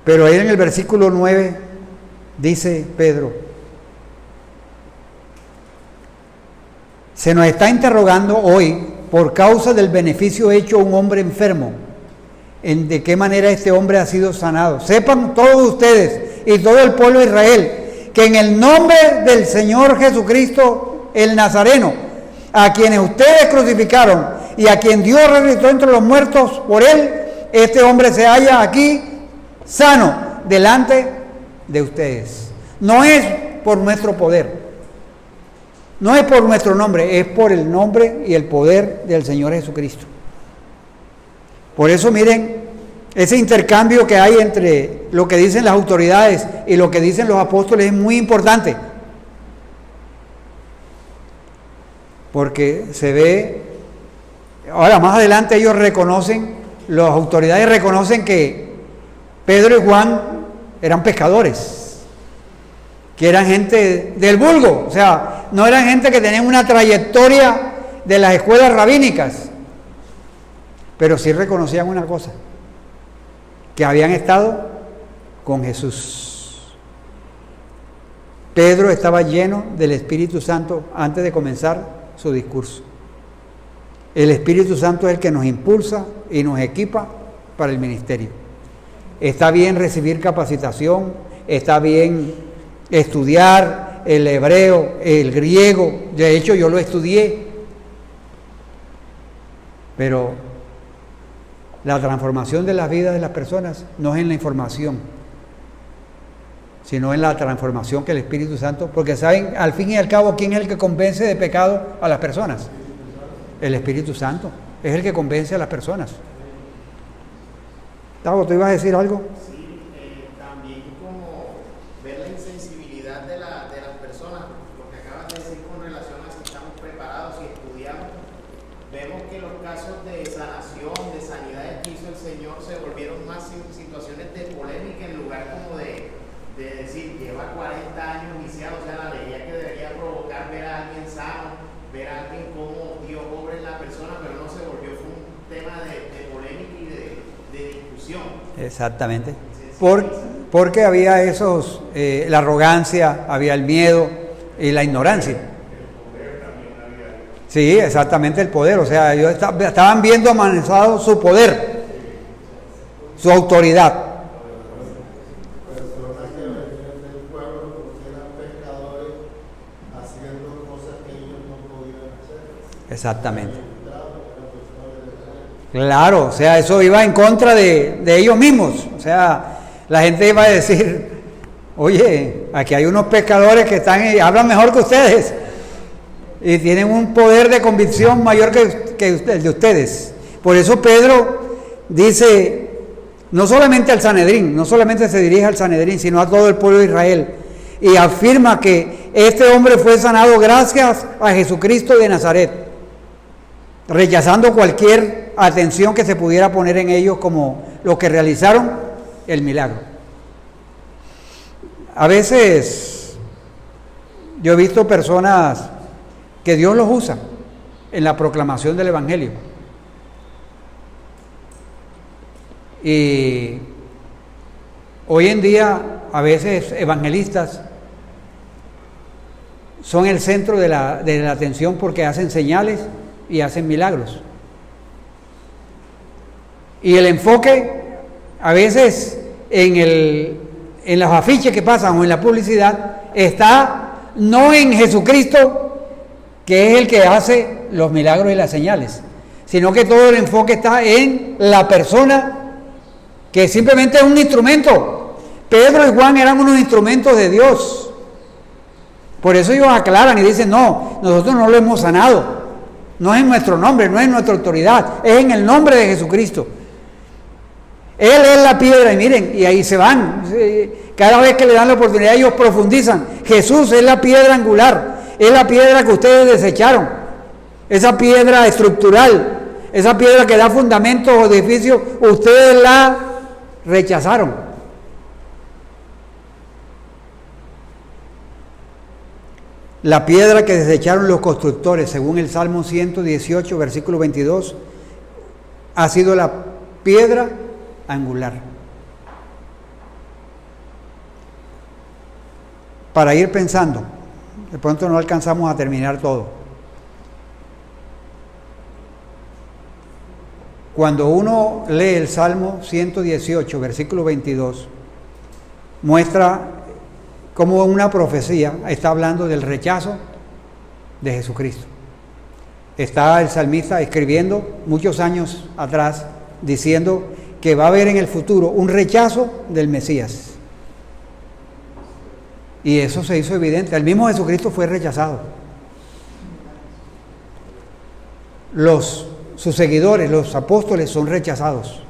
Speaker 3: Pero ahí en el versículo 9 dice Pedro, se nos está interrogando hoy por causa del beneficio hecho a un hombre enfermo, de qué manera este hombre ha sido sanado. Sepan todos ustedes y todo el pueblo de Israel que en el nombre del Señor Jesucristo, el Nazareno, a quienes ustedes crucificaron y a quien Dios resucitó entre los muertos por él, este hombre se halla aquí sano delante de ustedes. No es por nuestro poder, no es por nuestro nombre, es por el nombre y el poder del Señor Jesucristo. Por eso miren, ese intercambio que hay entre lo que dicen las autoridades y lo que dicen los apóstoles es muy importante. Porque se ve, ahora más adelante ellos reconocen, las autoridades reconocen que Pedro y Juan eran pescadores, que eran gente del vulgo, o sea, no eran gente que tenían una trayectoria de las escuelas rabínicas, pero sí reconocían una cosa, que habían estado con Jesús. Pedro estaba lleno del Espíritu Santo antes de comenzar su discurso. El Espíritu Santo es el que nos impulsa y nos equipa para el ministerio. Está bien recibir capacitación, está bien estudiar el hebreo, el griego, de hecho yo lo estudié, pero la transformación de las vidas de las personas no es en la información, sino en la transformación que el Espíritu Santo, porque saben, al fin y al cabo, ¿quién es el que convence de pecado a las personas? El Espíritu Santo, es el que convence a las personas. Tavo, ¿tú ibas a decir algo?
Speaker 6: Sí, también como ver la insensibilidad de las personas, lo que acabas de decir con relación a si estamos preparados y estudiamos, vemos que los casos de sanación, de sanidades que hizo el Señor se volvieron más situaciones de polémica en lugar como de decir, lleva 40 años iniciado, o sea, la alegría que debería provocar ver a alguien sano, ver a alguien cómo Dios obra en la persona, pero no se volvió, fue un tema de polémica y de discusión.
Speaker 3: Exactamente. Porque había la arrogancia, había el miedo y la ignorancia. Sí, exactamente, el poder. O sea, ellos estaban viendo amenazado su poder, su autoridad.
Speaker 5: Personas que venían del pueblo porque eran pescadores haciendo cosas que ellos
Speaker 3: Exactamente. Claro, o sea, eso iba en contra de ellos mismos. O sea, la gente iba a decir, oye, aquí hay unos pescadores que están y hablan mejor que ustedes y tienen un poder de convicción mayor que el de ustedes. Por eso Pedro dice, no solamente al Sanedrín, no solamente se dirige al Sanedrín, sino a todo el pueblo de Israel, y afirma que este hombre fue sanado gracias a Jesucristo de Nazaret, rechazando cualquier atención que se pudiera poner en ellos como los que realizaron el milagro. A veces yo he visto personas que Dios los usa en la proclamación del Evangelio. Y hoy en día a veces evangelistas son el centro de la atención porque hacen señales y hacen milagros. Y el enfoque a veces en los afiches que pasan o en la publicidad está no en Jesucristo, que es el que hace los milagros y las señales, sino que todo el enfoque está en la persona que simplemente es un instrumento. Pedro y Juan eran unos instrumentos de Dios. Por eso ellos aclaran y dicen, no, nosotros no lo hemos sanado. No es en nuestro nombre, no es en nuestra autoridad, es en el nombre de Jesucristo. Él es la piedra, y miren, y ahí se van. Cada vez que le dan la oportunidad, ellos profundizan. Jesús es la piedra angular, es la piedra que ustedes desecharon, esa piedra estructural, esa piedra que da fundamentos o edificios, ustedes la rechazaron. La piedra que desecharon los constructores, según el Salmo 118, versículo 22, ha sido la piedra angular. Para ir pensando, de pronto no alcanzamos a terminar todo. Cuando uno lee el Salmo 118, versículo 22, muestra cómo una profecía está hablando del rechazo de Jesucristo. Está el salmista escribiendo muchos años atrás, diciendo que va a haber en el futuro un rechazo del Mesías. Y eso se hizo evidente. El mismo Jesucristo fue rechazado. Sus seguidores, los apóstoles, son rechazados.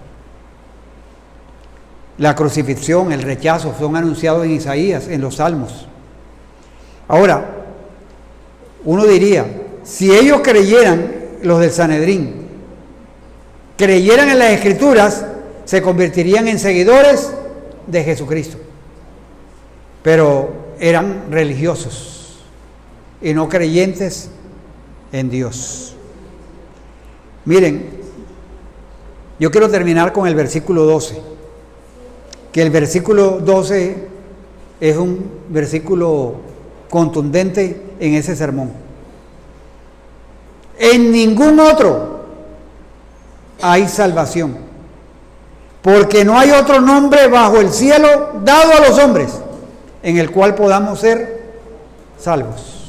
Speaker 3: La crucifixión, el rechazo, son anunciados en Isaías, en los Salmos. Ahora, uno diría, si ellos creyeran, los del Sanedrín, creyeran en las Escrituras, se convertirían en seguidores de Jesucristo. Pero eran religiosos y no creyentes en Dios. Miren, yo quiero terminar con el versículo 12, que el versículo 12 es un versículo contundente en ese sermón. En ningún otro hay salvación, porque no hay otro nombre bajo el cielo dado a los hombres en el cual podamos ser salvos.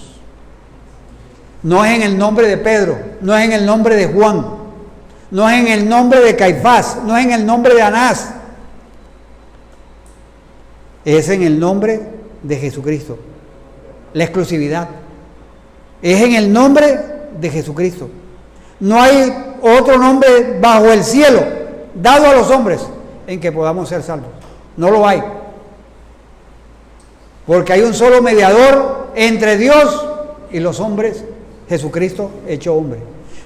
Speaker 3: No es en el nombre de Pedro, no es en el nombre de Juan, no es en el nombre de Caifás, no es en el nombre de Anás, es en el nombre de Jesucristo. La exclusividad es en el nombre de Jesucristo. No hay otro nombre bajo el cielo dado a los hombres en que podamos ser salvos. No lo hay. Porque hay un solo mediador entre Dios y los hombres, Jesucristo hecho hombre.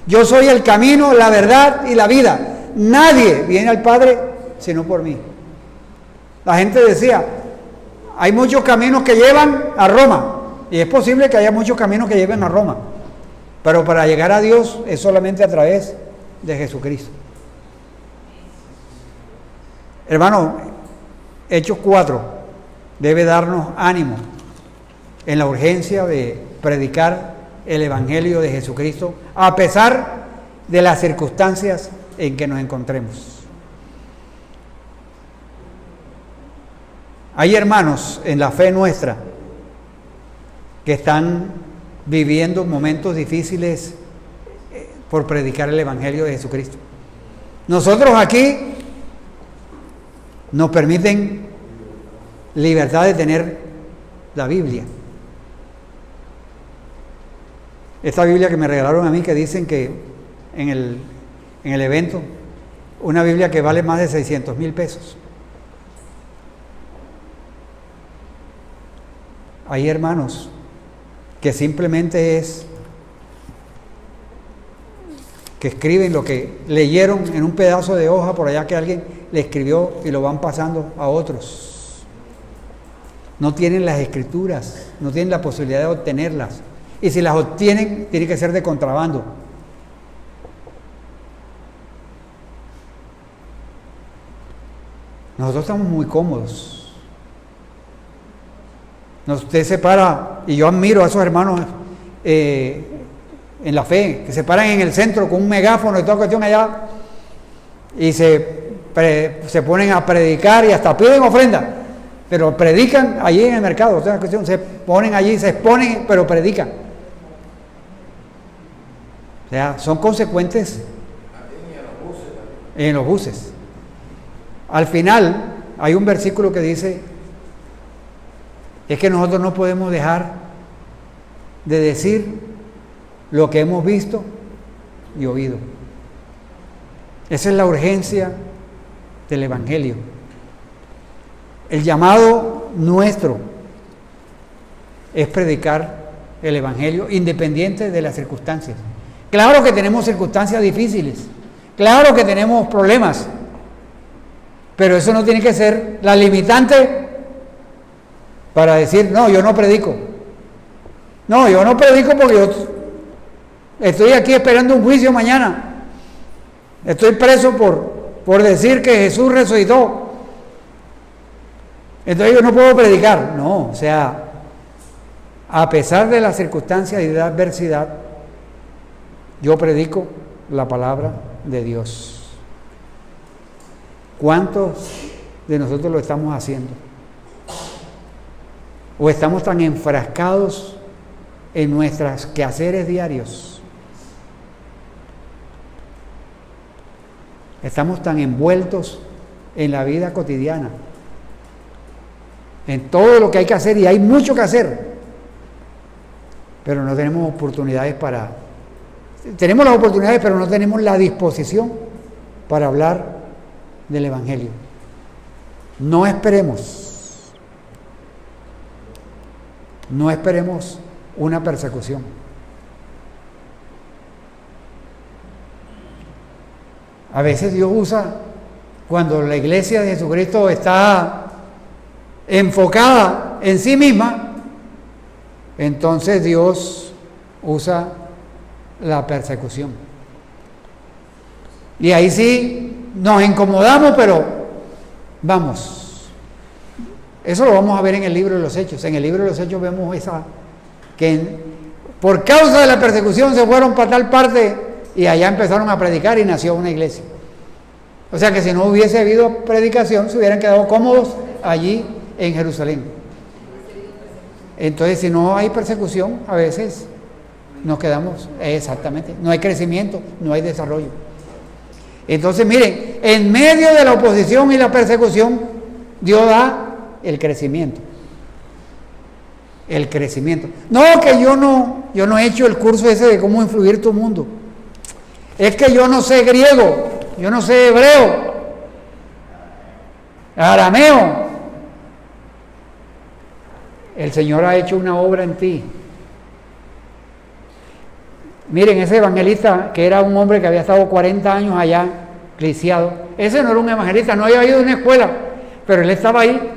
Speaker 3: Yo soy el camino, la verdad y la vida. Nadie viene al Padre sino por mí. La gente decía, hay muchos caminos que llevan a Roma. Y es posible que haya muchos caminos que lleven a Roma. Pero para llegar a Dios es solamente a través de Jesucristo. Hermano, Hechos 4 debe darnos ánimo en la urgencia de predicar el Evangelio de Jesucristo a pesar de las circunstancias en que nos encontremos. Hay hermanos en la fe nuestra que están viviendo momentos difíciles por predicar el Evangelio de Jesucristo. Nosotros aquí nos permiten libertad de tener la Biblia. Esta Biblia que me regalaron a mí, que dicen que en el evento, una Biblia que vale más de 600,000 pesos. Hay hermanos que simplemente es que escriben lo que leyeron en un pedazo de hoja por allá que alguien le escribió y lo van pasando a otros. No tienen las escrituras, no tienen la posibilidad de obtenerlas. Y si las obtienen, tiene que ser de contrabando. Nosotros estamos muy cómodos. Usted se para, y yo admiro a esos hermanos en la fe, que se paran en el centro con un megáfono y toda cuestión allá, y se ponen a predicar y hasta piden ofrenda, pero predican allí en el mercado. O sea, cuestión, se ponen allí, se exponen, pero predican. O sea, son consecuentes en los buses. Al final hay un versículo que dice, es que nosotros no podemos dejar de decir lo que hemos visto y oído. Esa es la urgencia del Evangelio. El llamado nuestro es predicar el Evangelio independiente de las circunstancias. Claro que tenemos circunstancias difíciles, claro que tenemos problemas, pero eso no tiene que ser la limitante para decir, no, yo no predico. No, yo no predico porque yo estoy aquí esperando un juicio mañana. Estoy preso por decir que Jesús resucitó. Entonces yo no puedo predicar. No, o sea, a pesar de las circunstancias y de la adversidad, yo predico la palabra de Dios. ¿Cuántos de nosotros lo estamos haciendo? ¿O estamos tan enfrascados en nuestros quehaceres diarios? Estamos tan envueltos en la vida cotidiana, en todo lo que hay que hacer, y hay mucho que hacer, pero no tenemos oportunidades para... Tenemos las oportunidades, pero no tenemos la disposición para hablar del Evangelio. No esperemos una persecución. A veces Dios usa, cuando la iglesia de Jesucristo está enfocada en sí misma, entonces Dios usa la persecución. Y ahí sí nos incomodamos, pero vamos. Eso lo vamos a ver en el libro de los Hechos. En el libro de los Hechos vemos que por causa de la persecución se fueron para tal parte y allá empezaron a predicar y nació una iglesia. O sea que si no hubiese habido predicación, se hubieran quedado cómodos allí en Jerusalén. Entonces, si no hay persecución, a veces nos quedamos, exactamente, no hay crecimiento, no hay desarrollo. Entonces, miren, en medio de la oposición y la persecución, Dios da el crecimiento. El crecimiento. No, que yo no he hecho el curso ese de cómo influir tu mundo. Es que yo no sé griego, yo no sé hebreo, arameo. El Señor ha hecho una obra en ti. Miren, ese evangelista, que era un hombre que había estado 40 años allá, lisiado, ese no era un evangelista, no había ido a una escuela, pero él estaba ahí,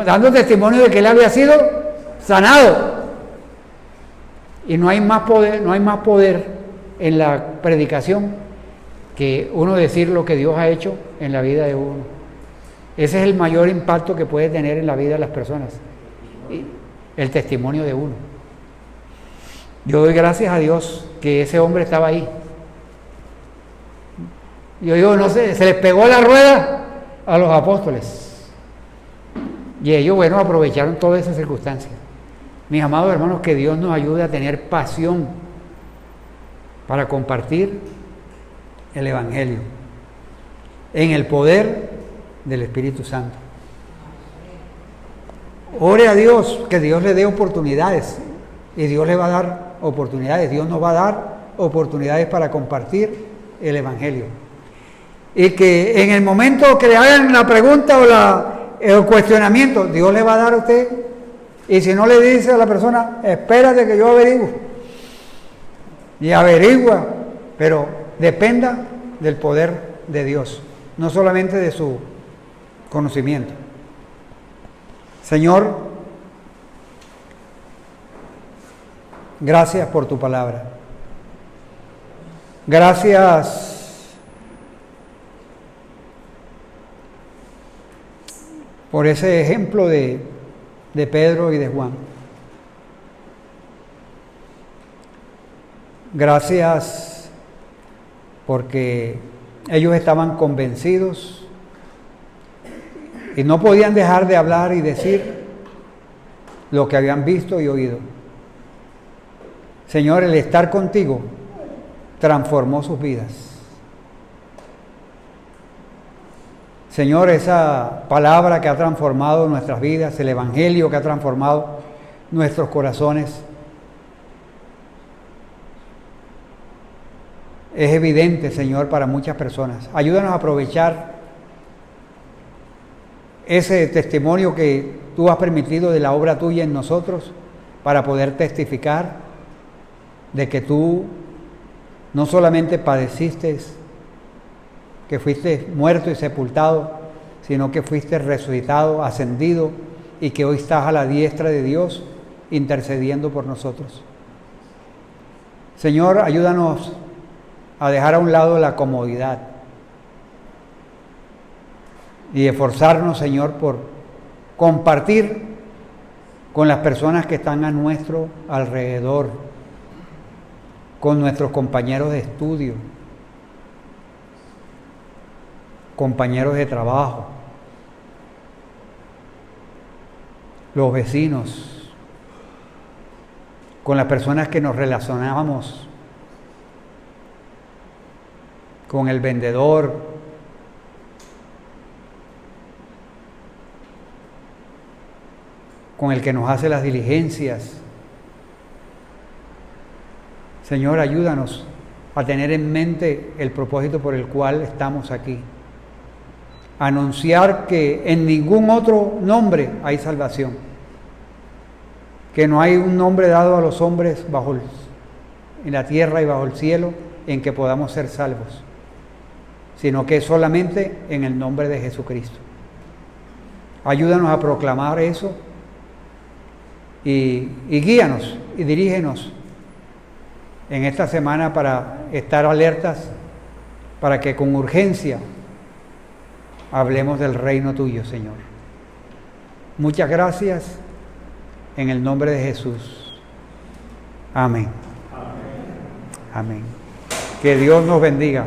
Speaker 3: dando testimonio de que él había sido sanado. Y no hay más poder en la predicación que uno decir lo que Dios ha hecho en la vida de uno. Ese es el mayor impacto que puede tener en la vida de las personas, el testimonio de uno. Yo doy gracias a Dios que ese hombre estaba ahí. Yo digo, no sé, se les pegó la rueda a los apóstoles. Y ellos, bueno, aprovecharon todas esas circunstancias. Mis amados hermanos, que Dios nos ayude a tener pasión para compartir el Evangelio en el poder del Espíritu Santo. Ore a Dios, que Dios le dé oportunidades, y Dios le va a dar oportunidades. Dios nos va a dar oportunidades para compartir el Evangelio. Y que en el momento que le hagan la pregunta o el cuestionamiento, Dios le va a dar a usted. Y si no, le dice a la persona, espérate que yo averiguo. Y averigua, pero dependa del poder de Dios, no solamente de su conocimiento. Señor, gracias por tu palabra. Gracias por ese ejemplo de Pedro y de Juan. Gracias porque ellos estaban convencidos y no podían dejar de hablar y decir lo que habían visto y oído. Señor, el estar contigo transformó sus vidas. Señor, esa palabra que ha transformado nuestras vidas, el Evangelio que ha transformado nuestros corazones, es evidente, Señor, para muchas personas. Ayúdanos a aprovechar ese testimonio que tú has permitido de la obra tuya en nosotros para poder testificar de que tú no solamente padeciste, que fuiste muerto y sepultado, sino que fuiste resucitado, ascendido, y que hoy estás a la diestra de Dios intercediendo por nosotros. Señor, ayúdanos a dejar a un lado la comodidad y esforzarnos, Señor, por compartir con las personas que están a nuestro alrededor, con nuestros compañeros de estudio, compañeros de trabajo, los vecinos, con las personas que nos relacionábamos, con el vendedor, con el que nos hace las diligencias. Señor, ayúdanos a tener en mente el propósito por el cual estamos aquí. Anunciar que en ningún otro nombre hay salvación, que no hay un nombre dado a los hombres en la tierra y bajo el cielo en que podamos ser salvos, sino que solamente en el nombre de Jesucristo. Ayúdanos a proclamar eso y guíanos y dirígenos en esta semana para estar alertas, para que con urgencia hablemos del reino tuyo, Señor. Muchas gracias en el nombre de Jesús. Amén. Amén. Que Dios nos bendiga.